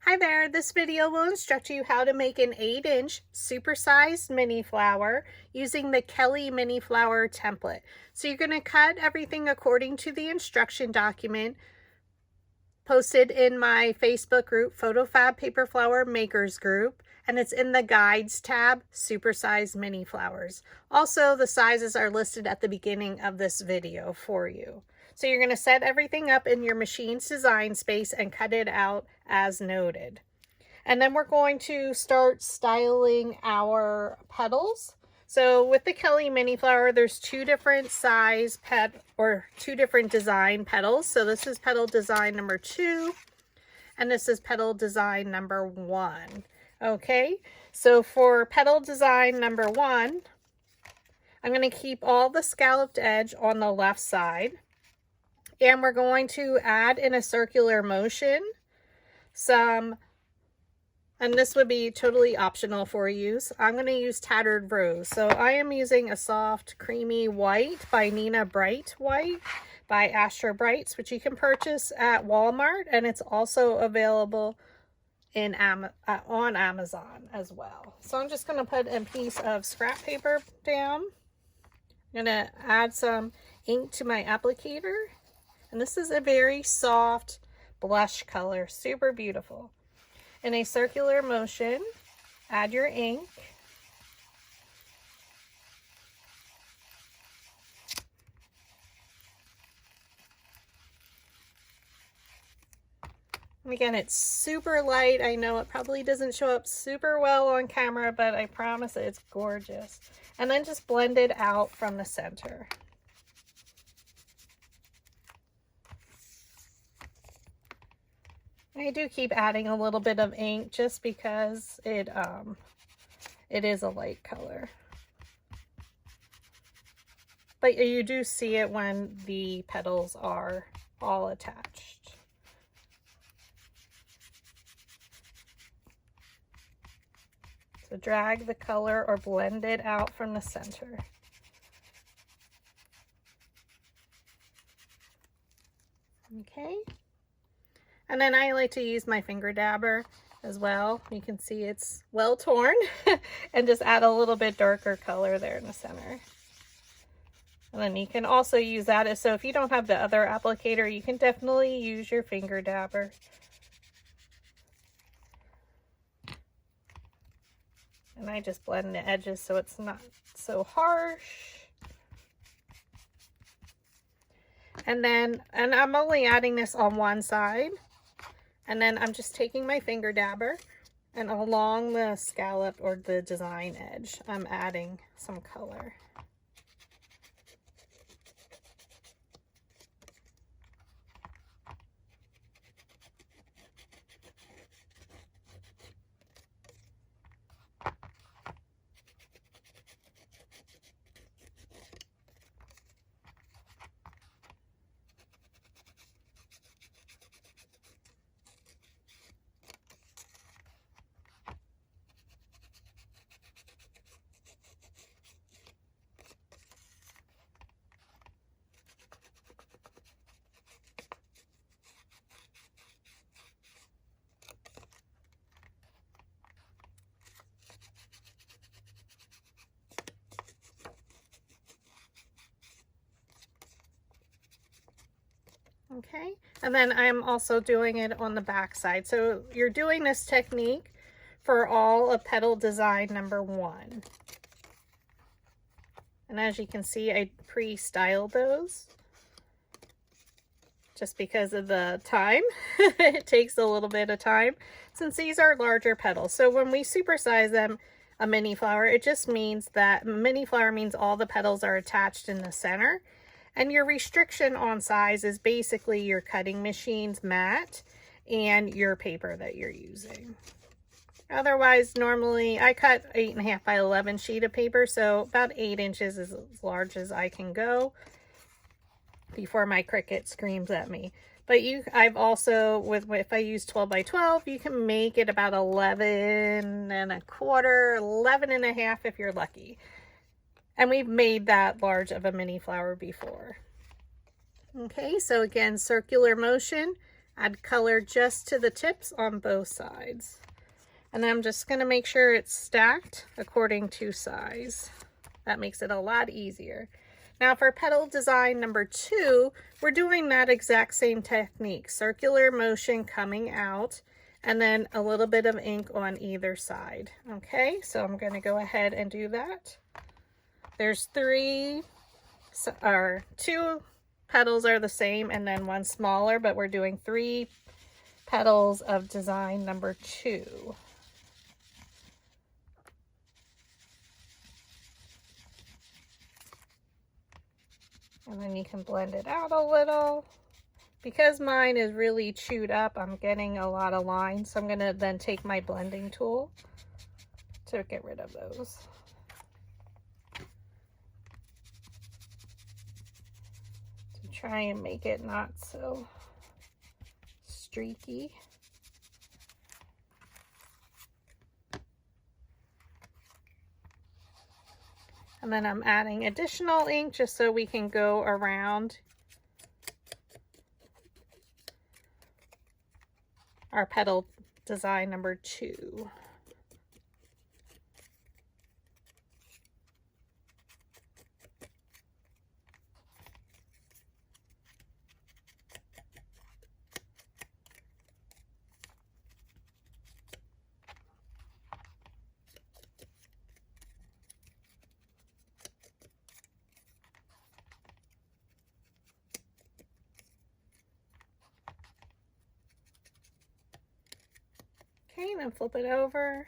Hi there, this video will instruct you how to make an 8-inch supersized mini flower using the Kelli Mini Flower template. So you're going to cut everything according to the instruction document posted in my Facebook group, PhotoFabPaperFlower Makers Group, and it's in the Guides tab, Supersized Mini Flowers. Also, the sizes are listed at the beginning of this video for you. So you're going to set everything up in your machine's design space and cut it out as noted. And then we're going to start styling our petals. So with the Kelli Mini Flower, there's two different size two different design petals. So this is petal design number 2, and this is petal design number 1. Okay, so for petal design number 1, I'm going to keep all the scalloped edge on the left side. And we're going to add in a circular motion and this would be totally optional for use. I'm going to use Tattered Rose. So I am using a soft creamy white by Nina Bright White by Astro Brights, which you can purchase at Walmart, and it's also available on Amazon as well. So I'm just going to put a piece of scrap paper down. I'm going to add some ink to my applicator. And this is a very soft blush color, super beautiful. In a circular motion, add your ink. And again, it's super light. I know it probably doesn't show up super well on camera, but I promise it's gorgeous. And then just blend it out from the center. I do keep adding a little bit of ink just because it is a light color. But you do see it when the petals are all attached. So drag the color or blend it out from the center. Okay. And then I like to use my finger dabber as well. You can see it's well torn and just add a little bit darker color there in the center. And then you can also use that. So if you don't have the other applicator, you can definitely use your finger dabber. And I just blend the edges so it's not so harsh. And I'm only adding this on one side. And then I'm just taking my finger dabber and along the scallop or the design edge, I'm adding some color. Okay, and then I'm also doing it on the back side. So you're doing this technique for all of petal design number 1. And as you can see, I pre-styled those just because of the time. It takes a little bit of time since these are larger petals. So when we supersize them a mini flower, it just means that mini flower means all the petals are attached in the center. And your restriction on size is basically your cutting machine's mat and your paper that you're using. Otherwise, normally I cut 8.5 by 11 sheet of paper, so about 8 inches is as large as I can go before my Cricut screams at me. But I've also, if I use 12 by 12, you can make it about 11.25, 11.5 if you're lucky. And we've made that large of a mini flower before. Okay, so again, circular motion, Add color just to the tips on both sides. And then I'm just going to make sure it's stacked according to size. That makes it a lot easier. Now for petal design number 2, we're doing that exact same technique. Circular motion coming out and then a little bit of ink on either side. Okay, so I'm going to go ahead and do that. There's 2 petals are the same and then one smaller, but we're doing 3 petals of design number 2. And then you can blend it out a little. Because mine is really chewed up, I'm getting a lot of lines. So I'm going to then take my blending tool to get rid of those. To try and make it not so streaky. And then I'm adding additional ink just so we can go around our petal design number 2. Okay, then flip it over.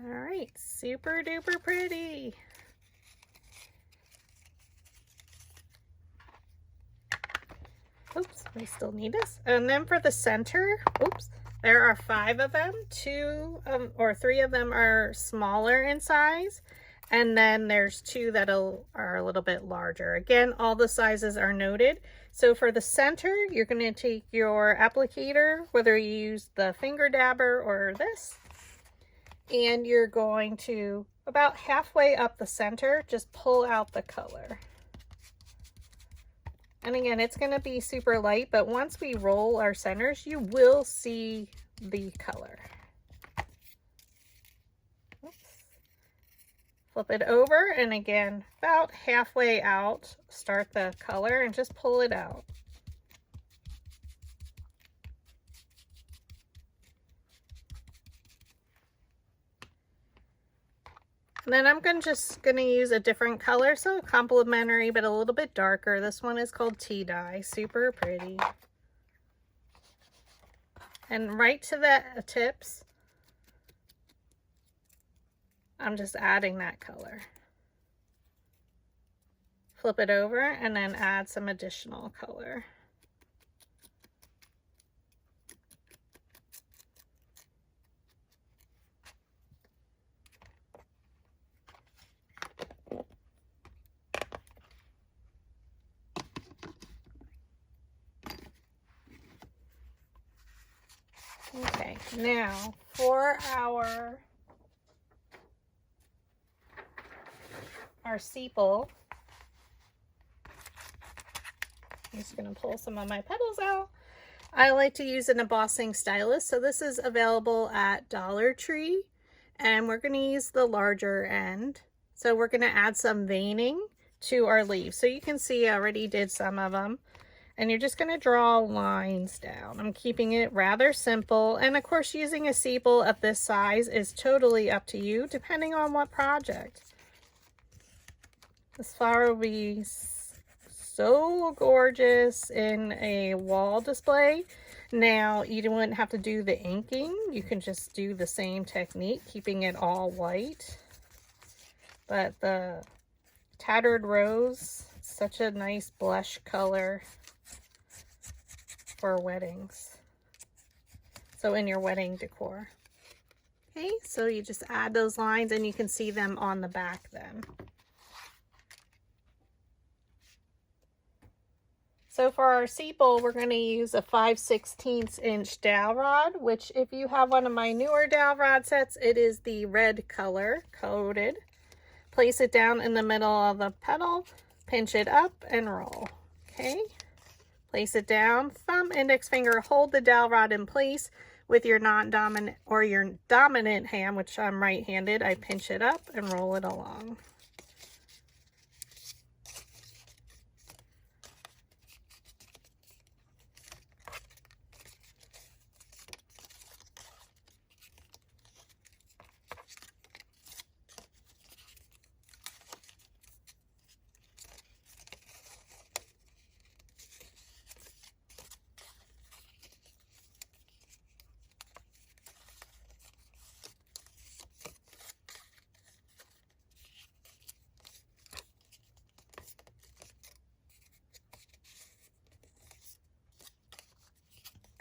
All right, super duper pretty. Oops, we still need this. And then for the center, oops, there are 5 of them. 3 of them are smaller in size. And then there's 2 that are a little bit larger. Again, all the sizes are noted. So for the center, you're going to take your applicator, whether you use the finger dabber or this, and you're going to, about halfway up the center, just pull out the color. And again, it's going to be super light, but once we roll our centers, you will see the color. Oops. Flip it over, and again, about halfway out, start the color and just pull it out. And then I'm just going to use a different color, so complementary, but a little bit darker. This one is called Tea Dye, super pretty. And right to the tips, I'm just adding that color. Flip it over and then add some additional color. Okay, now for our sepal, I'm just going to pull some of my petals out. I like to use an embossing stylus, so this is available at Dollar Tree, and we're going to use the larger end. So we're going to add some veining to our leaves. So you can see I already did some of them. And you're just going to draw lines down. I'm keeping it rather simple. And of course, using a sepal of this size is totally up to you, depending on what project. This flower will be so gorgeous in a wall display. Now, you wouldn't have to do the inking. You can just do the same technique, keeping it all white. But the Tattered Rose. Such a nice blush color for weddings. So in your wedding decor. Okay, so you just add those lines and you can see them on the back then. So for our sepal, we're going to use a 5/16 inch dowel rod, which if you have one of my newer dowel rod sets, it is the red color coated. Place it down in the middle of the petal, pinch it up and roll. Okay, place it down, thumb, index finger, hold the dowel rod in place with your non-dominant or your dominant hand, which I'm right-handed. I pinch it up and roll it along.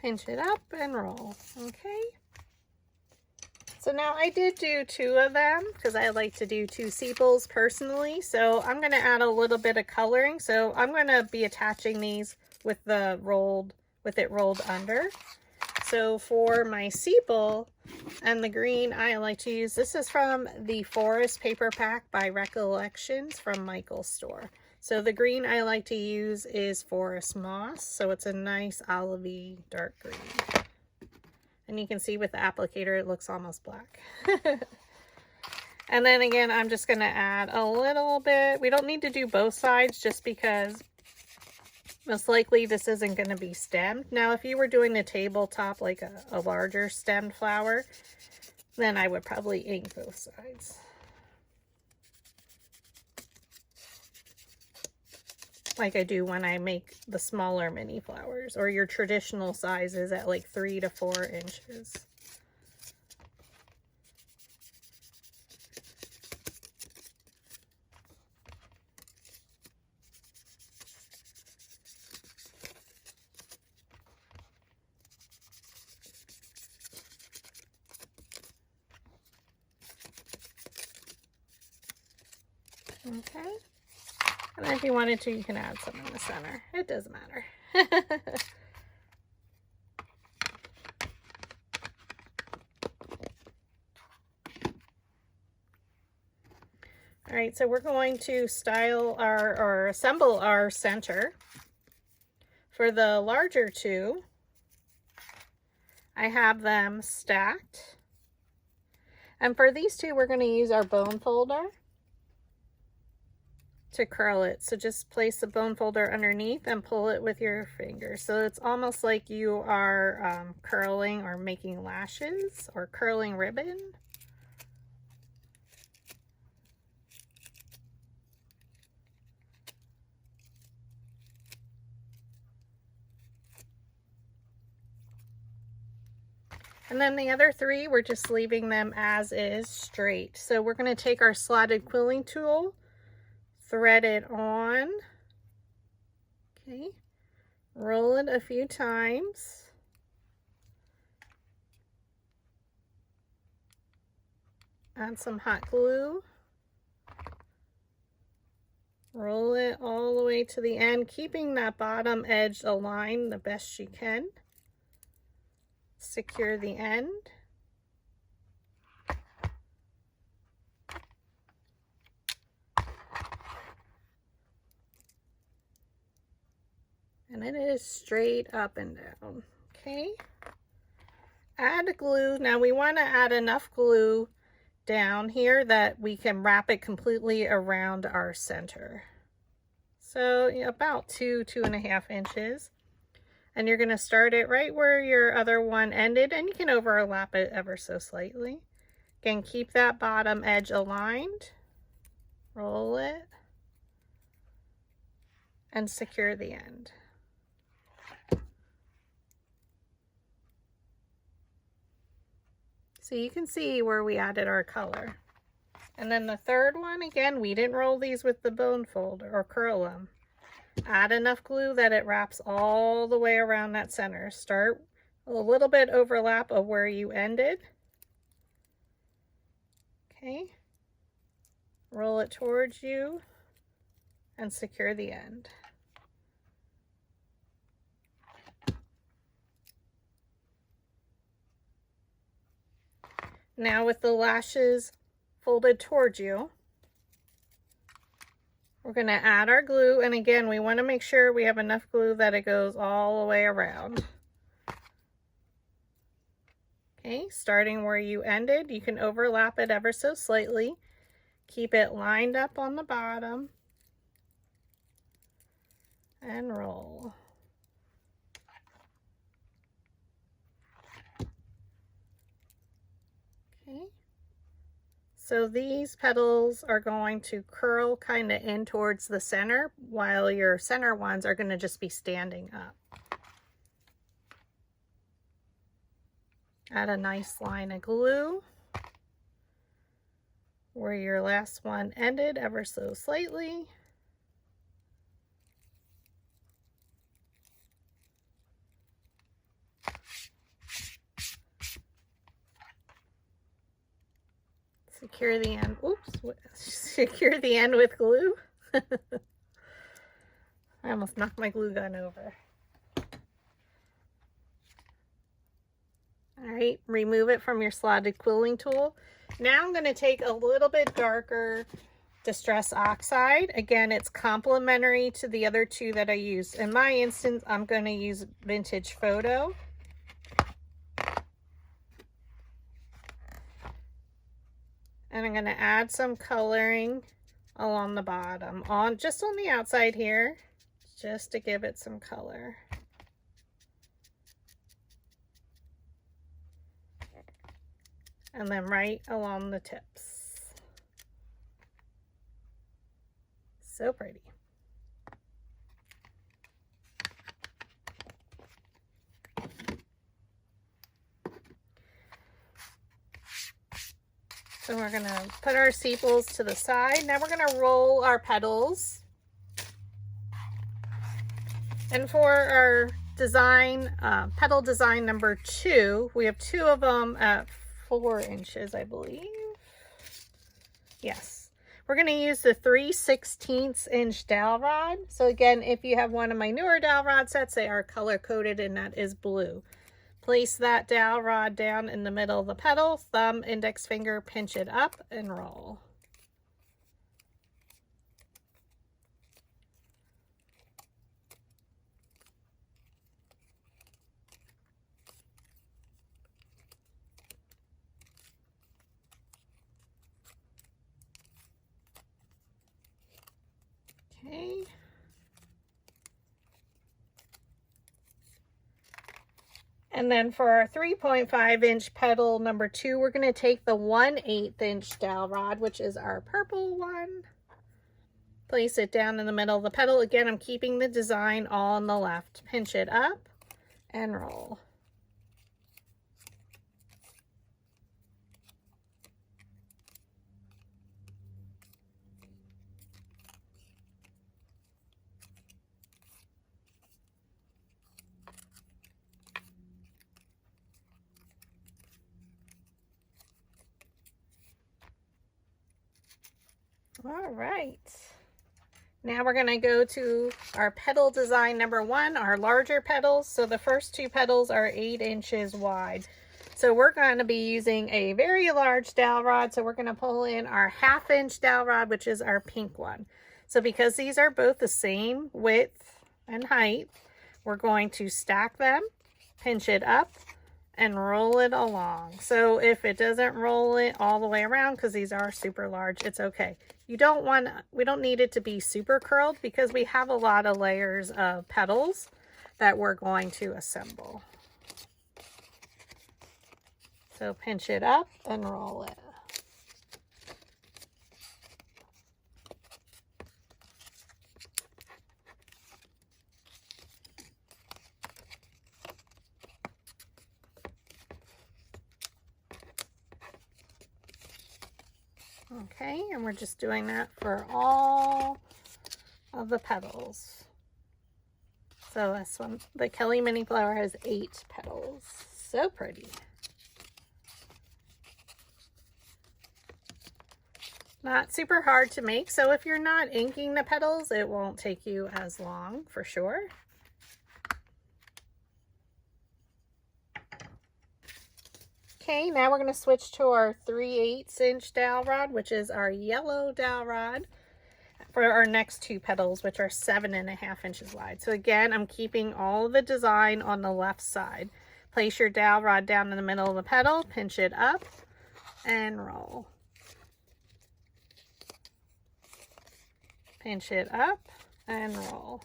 Pinch it up and roll. Okay. So now I did do 2 of them because I like to do 2 sepals personally. So I'm going to add a little bit of coloring. So I'm going to be attaching these with it rolled under. So for my sepal and the green I like to use, this is from the Forest Paper Pack by Recollections from Michael's store. So the green I like to use is Forest Moss. So it's a nice olivey dark green. And you can see with the applicator, it looks almost black. And then again, I'm just going to add a little bit. We don't need to do both sides just because most likely this isn't going to be stemmed. Now, if you were doing the tabletop, like a larger stemmed flower, then I would probably ink both sides. Like I do when I make the smaller mini flowers or your traditional sizes at like 3 to 4 inches. Okay. And then if you wanted to, you can add some in the center. It doesn't matter. All right, so we're going to style or assemble our center. For the larger 2, I have them stacked. And for these 2, we're going to use our bone folder to curl it. So just place the bone folder underneath and pull it with your finger. So it's almost like you are curling or making lashes or curling ribbon. And then the other 3, we're just leaving them as is straight. So we're going to take our slotted quilling tool, thread it on, okay, roll it a few times, add some hot glue, roll it all the way to the end, keeping that bottom edge aligned the best you can. Secure the end. And it is straight up and down. Okay. Add glue. Now we want to add enough glue down here that we can wrap it completely around our center. So about 2.5 inches. And you're going to start it right where your other one ended, and you can overlap it ever so slightly. Again, keep that bottom edge aligned, roll it, and secure the end. So you can see where we added our color. And then the third one, again, we didn't roll these with the bone fold or curl them. Add enough glue that it wraps all the way around that center. Start a little bit overlap of where you ended. Okay. Roll it towards you and secure the end. Now with the lashes folded towards you, we're going to add our glue, and again, we want to make sure we have enough glue that it goes all the way around. Okay, starting where you ended, you can overlap it ever so slightly. Keep it lined up on the bottom and roll. Okay. So these petals are going to curl kind of in towards the center, while your center ones are going to just be standing up. Add a nice line of glue where your last one ended ever so slightly. Secure the end. Oops, secure the end with glue. I almost knocked my glue gun over. All right, remove it from your slotted quilling tool. Now I'm going to take a little bit darker Distress Oxide. Again, it's complementary to the other two that I used. In my instance, I'm going to use Vintage Photo. And I'm going to add some coloring along the bottom, just on the outside here, just to give it some color. And then right along the tips. So pretty. So we're going to put our sepals to the side. Now we're going to roll our petals. And for our design, petal design number 2, we have 2 of them at 4 inches, I believe. Yes. We're going to use the 3/16 inch dowel rod. So again, if you have one of my newer dowel rod sets, they are color coded and that is blue. Place that dowel rod down in the middle of the petal, thumb, index finger, pinch it up and roll. Okay. And then for our 3.5 inch petal number 2, we're going to take the 1/8 inch dowel rod, which is our purple one. Place it down in the middle of the petal. Again, I'm keeping the design all on the left. Pinch it up and roll. All right. Now we're going to go to our petal design number 1, our larger petals. So the first 2 petals are 8 inches wide. So we're going to be using a very large dowel rod. So we're going to pull in our 1/2 inch dowel rod, which is our pink one. So because these are both the same width and height, we're going to stack them, pinch it up, and roll it along. So if it doesn't roll it all the way around, because these are super large, it's okay. We don't need it to be super curled because we have a lot of layers of petals that we're going to assemble. So pinch it up and roll it. Okay, and we're just doing that for all of the petals. So this one, the Kelli Mini Flower, has 8 petals. So pretty. Not super hard to make, so if you're not inking the petals, it won't take you as long for sure. Okay, now we're going to switch to our 3/8 inch dowel rod, which is our yellow dowel rod, for our next 2 petals, which are 7.5 inches wide. So again, I'm keeping all of the design on the left side. Place your dowel rod down in the middle of the petal, pinch it up, and roll. Pinch it up and roll.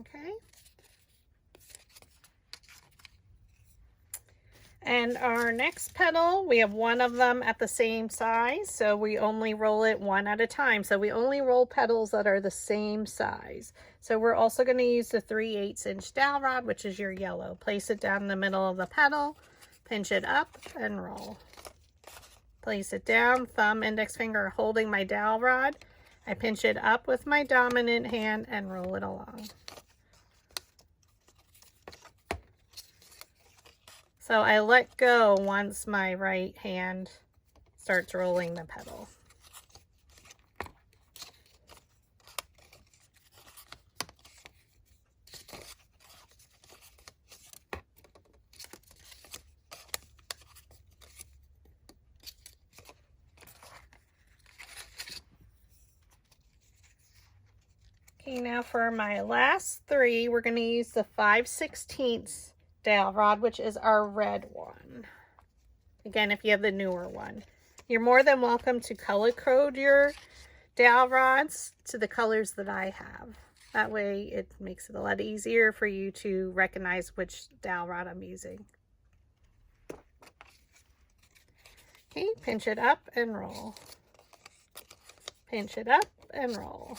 Okay. And our next petal, we have 1 of them at the same size, so we only roll it 1 at a time. So we only roll petals that are the same size. So we're also going to use the 3/8 inch dowel rod, which is your yellow. Place it down in the middle of the petal, pinch it up, and roll. Place it down, thumb, index finger holding my dowel rod. I pinch it up with my dominant hand and roll it along. So I let go once my right hand starts rolling the petal. Okay, now for my last 3, we're going to use the 5/16 dowel rod, which is our red one. Again, if you have the newer one, you're more than welcome to color code your dowel rods to the colors that I have. That way it makes it a lot easier for you to recognize which dowel rod I'm using. Okay, pinch it up and roll. Pinch it up and roll.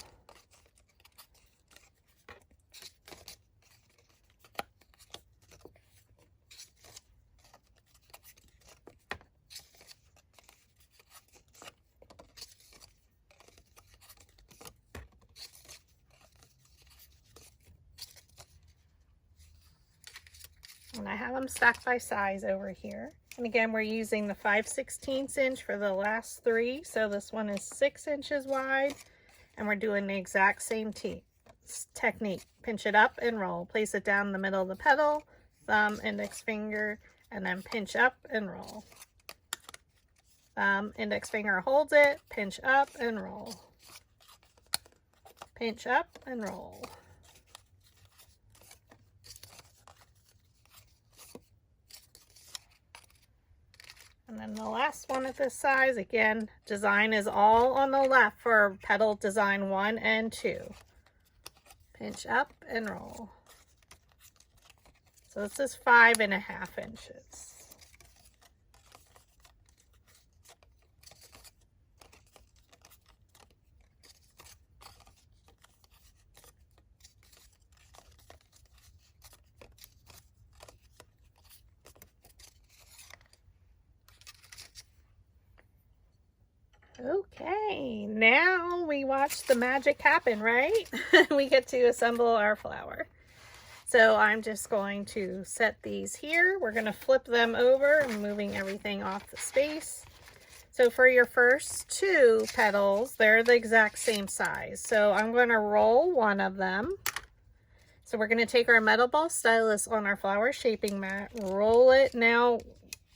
And I have them stacked by size over here. And again, we're using the 5/16 inch for the last 3. So this one is 6 inches wide. And we're doing the exact same technique. Pinch it up and roll. Place it down in the middle of the petal, thumb, index finger, and then pinch up and roll. Thumb, index finger holds it, pinch up and roll. Pinch up and roll. And then the last one at this size, again, design is all on the left for petal design 1 and 2. Pinch up and roll. So this is 5.5 inches. Okay, now we watch the magic happen, right? We get to assemble our flower. So I'm just going to set these here. We're going to flip them over and moving everything off the space. So for your first 2 petals, they're the exact same size. So I'm going to roll 1 of them. So we're going to take our metal ball stylus on our flower shaping mat, roll it. Now,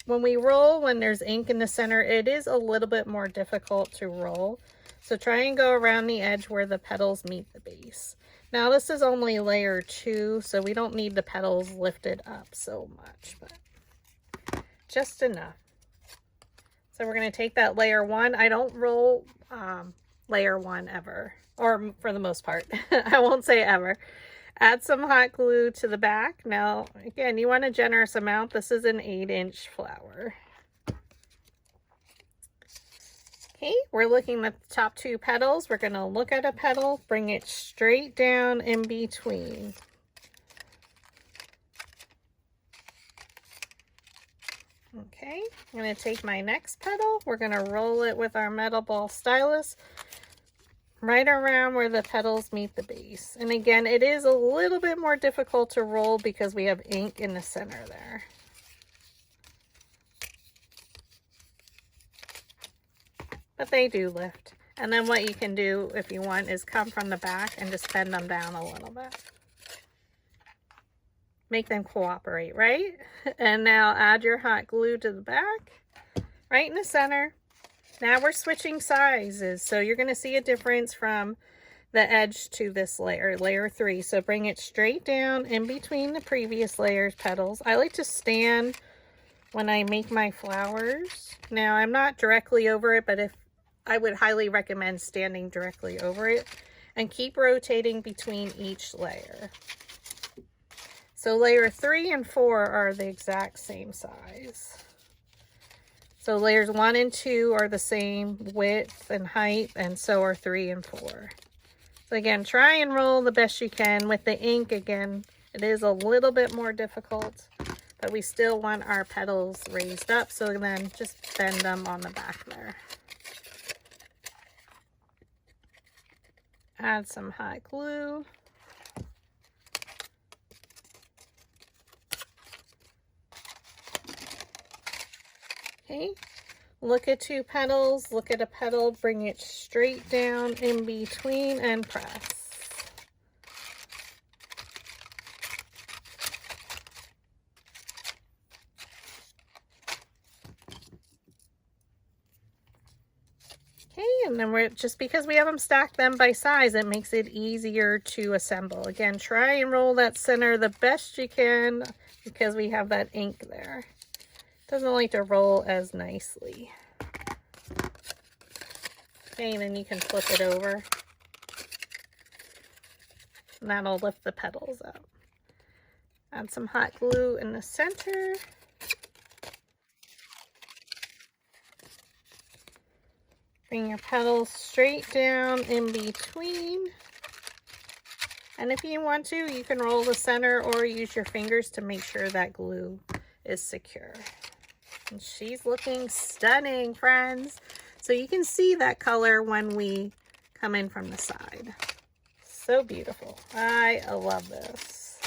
when we roll, when there's ink in the center, it is a little bit more difficult to roll. So try and go around the edge where the petals meet the base. Now this is only layer 2, so we don't need the petals lifted up so much, but just enough. So we're going to take that layer 1. I don't roll layer 1 ever, or for the most part. I won't say ever. Add some hot glue to the back. Now, again, you want a generous amount. This is an 8-inch flower. Okay, we're looking at the top 2 petals. We're going to look at a petal, bring it straight down in between. Okay, I'm going to take my next petal. We're going to roll it with our metal ball stylus right around where the petals meet the base. And again, it is a little bit more difficult to roll because we have ink in the center there. But they do lift. And then what you can do if you want is come from the back and just bend them down a little bit. Make them cooperate, right? And now add your hot glue to the back, right in the center. Now we're switching sizes, so you're going to see a difference from the edge to this layer, layer 3. So bring it straight down in between the previous layer's petals. I like to stand when I make my flowers. Now I'm not directly over it, but if I would highly recommend standing directly over it, and keep rotating between each layer. So layer 3 and 4 are the exact same size. So layers 1 and 2 are the same width and height, and so are 3 and 4. So again, try and roll the best you can. With the ink, again, it is a little bit more difficult, but we still want our petals raised up, so then just bend them on the back there. Add some hot glue. Okay, look at 2 petals, look at a petal, bring it straight down in between and press. Okay, and then we're just because we have them stacked them by size, it makes it easier to assemble. Again, try and roll that center the best you can because we have that ink there. Doesn't like to roll as nicely. Okay, and then you can flip it over. And that'll lift the petals up. Add some hot glue in the center. Bring your petals straight down in between. And if you want to, you can roll the center or use your fingers to make sure that glue is secure. And she's looking stunning, friends. So you can see that color when we come in from the side. So beautiful. I love this.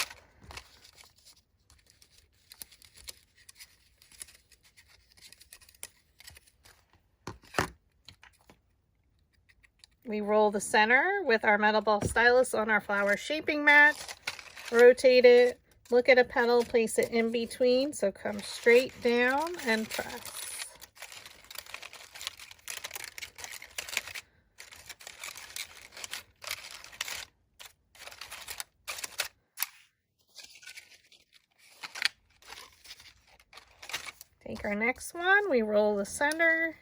We roll the center with our metal ball stylus on our flower shaping mat. Rotate it. Look at a petal, place it in between, so come straight down and press. Take our next one, we roll the center.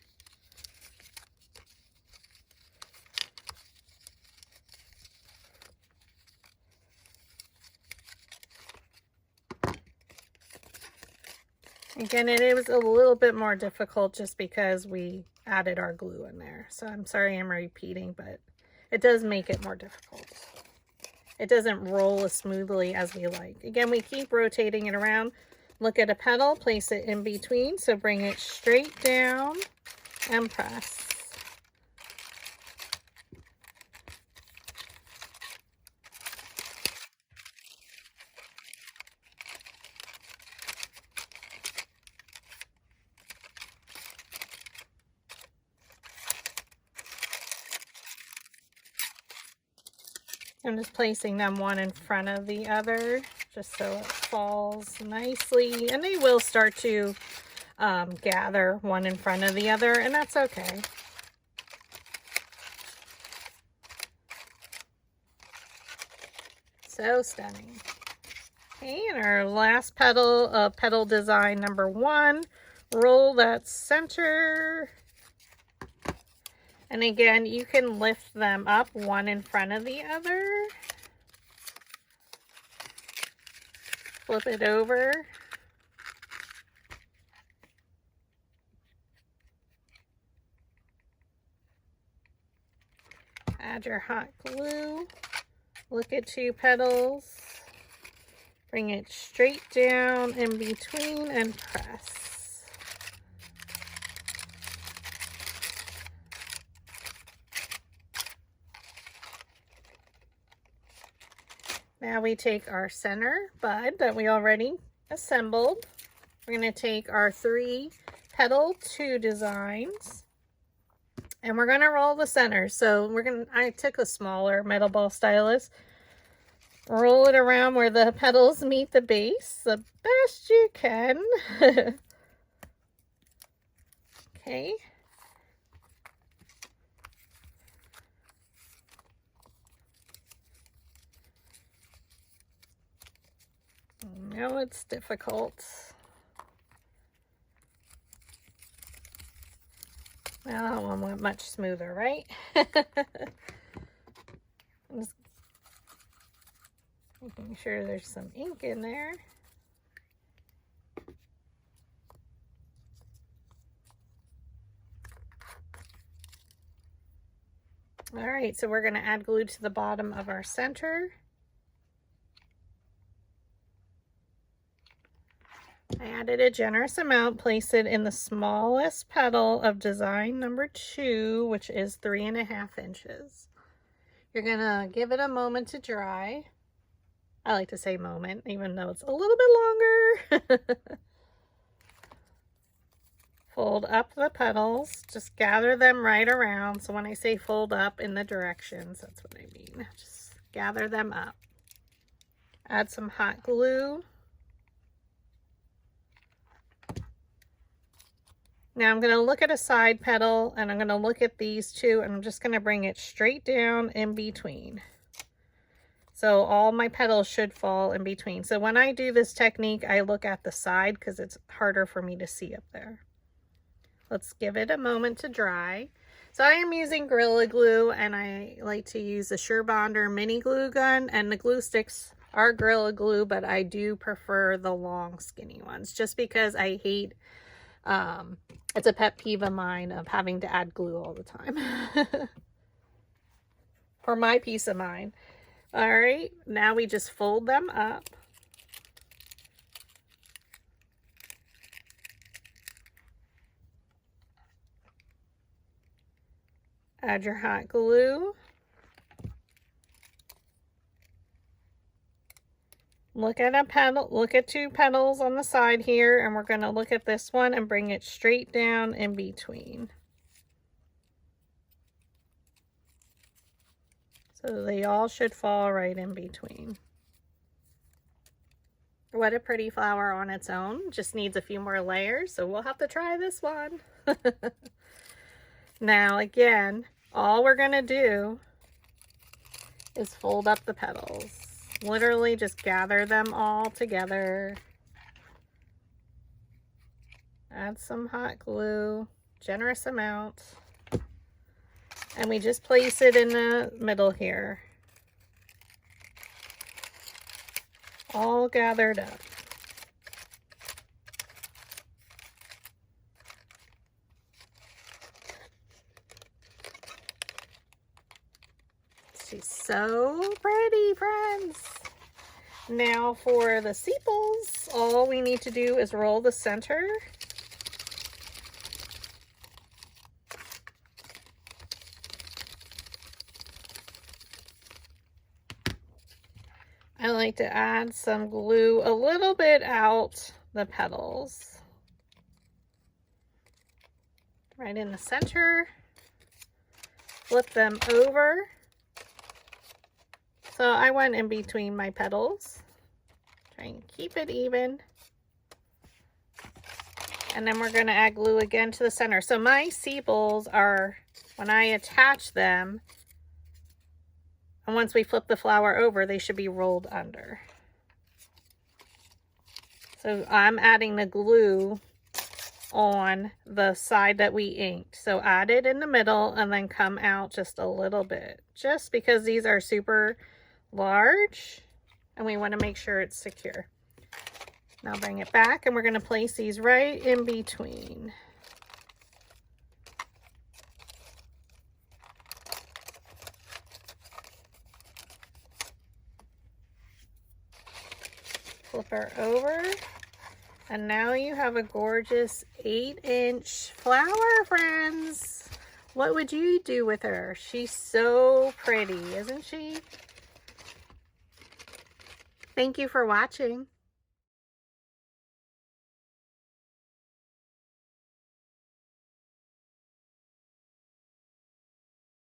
Again, it was a little bit more difficult just because we added our glue in there. So I'm sorry I'm repeating, but it does make it more difficult. It doesn't roll as smoothly as we like. Again, we keep rotating it around. Look at a petal, place it in between. So bring it straight down and press. I'm just placing them one in front of the other just so it falls nicely. And they will start to gather one in front of the other, and that's okay. So stunning. Okay, and our last petal, petal design number 1. Roll that center. And again, you can lift them up one in front of the other. Flip it over. Add your hot glue. Look at 2 petals. Bring it straight down in between and press. Now we take our center bud that we already assembled. We're going to take our 3 petal 2 designs. And we're going to roll the center. So I took a smaller metal ball stylus. Roll it around where the petals meet the base the best you can. Okay. Now it's difficult. Well, that one went much smoother, right? Just making sure there's some ink in there. All right, so we're going to add glue to the bottom of our center. I added a generous amount, place it in the smallest petal of design number 2, which is 3.5 inches. You're gonna give it a moment to dry. I like to say moment, even though it's a little bit longer. Fold up the petals, just gather them right around. So when I say fold up in the directions, that's what I mean. Just gather them up. Add some hot glue. Now I'm going to look at a side petal and I'm going to look at these 2 and I'm just going to bring it straight down in between. So all my petals should fall in between. So when I do this technique, I look at the side because it's harder for me to see up there. Let's give it a moment to dry. So I am using Gorilla Glue and I like to use the SureBonder mini glue gun, and the glue sticks are Gorilla Glue, but I do prefer the long skinny ones just because I hate it's a pet peeve of mine of having to add glue all the time. For my peace of mind. All right, now we just fold them up. Add your hot glue. Look at a petal, look at 2 petals on the side here, and we're going to look at this one and bring it straight down in between. So they all should fall right in between. What a pretty flower on its own. Just needs a few more layers, so we'll have to try this one. Now again, all we're going to do is fold up the petals. Literally just gather them all together. Add some hot glue, generous amount. And we just place it in the middle here. All gathered up. She's so pretty, friends. Now for the sepals, all we need to do is roll the center. I like to add some glue a little bit out the petals. Right in the center. Flip them over. So I went in between my petals. Try and keep it even. And then we're going to add glue again to the center. So my sepals are, when I attach them, and once we flip the flower over, they should be rolled under. So I'm adding the glue on the side that we inked. So add it in the middle and then come out just a little bit. Just because these are super large and we want to make sure it's secure. Now bring it back and we're going to place these right in between. Flip her over. And now you have a gorgeous 8-inch flower, friends. What would you do with her? She's so pretty, isn't she? Thank you for watching.